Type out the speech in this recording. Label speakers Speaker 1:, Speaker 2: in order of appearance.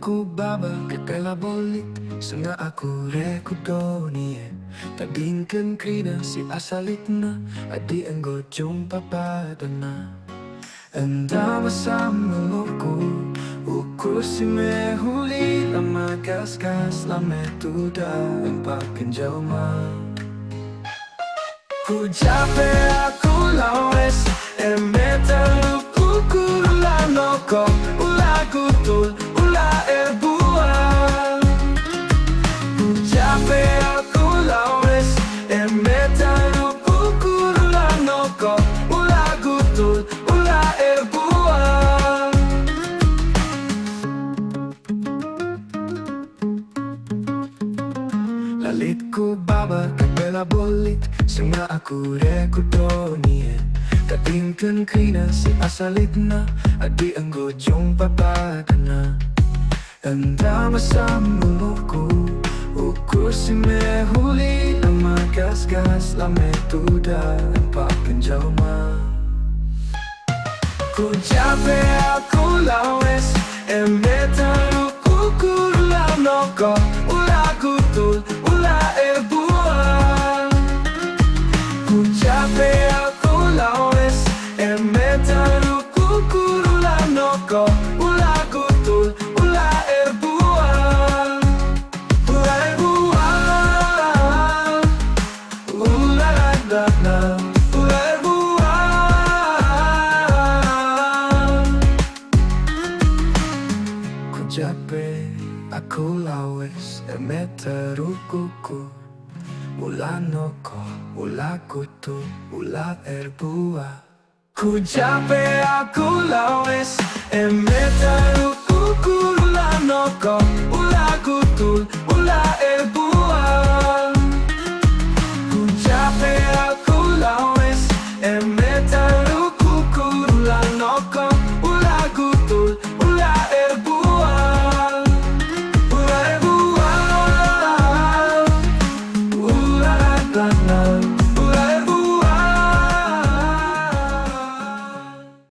Speaker 1: Lalitku baba kekala bolit Senga aku rekudonie Tadingkan krina si asalitna Adi enggo jumpa padana Enda masamuku Ukur si mehuli Lama gas-gas lame tuda Empakin jauma Ku jape aku lawes Emeta luku kurula noko Ula kutul ula erbuan Ku jape aku lawes Emeta luku kurula noko Ula kutul ula erbuan Lalitku baba kabela bolit Senga aku rekudonie Tadingkan krina si asalitna Adi enggo jumpa padana Enda masamuku Ukur si mehuli Lama gas-gas lame tuda Empakin jauma Ku jape aku lawes Emeta luku kurula noko Ula kutul ula erbuan Ku jape aku lawes Emeta luku kurula noko Ula kutul ula erbuan Ula erbuan Ula la la Ula erbuan Ku jape aku lawes Emeta rukuku Ula noko, ula kutu, ula erbua Ku jape aku lawes Emeta rukuku ula noko Ula kutu, ula erbua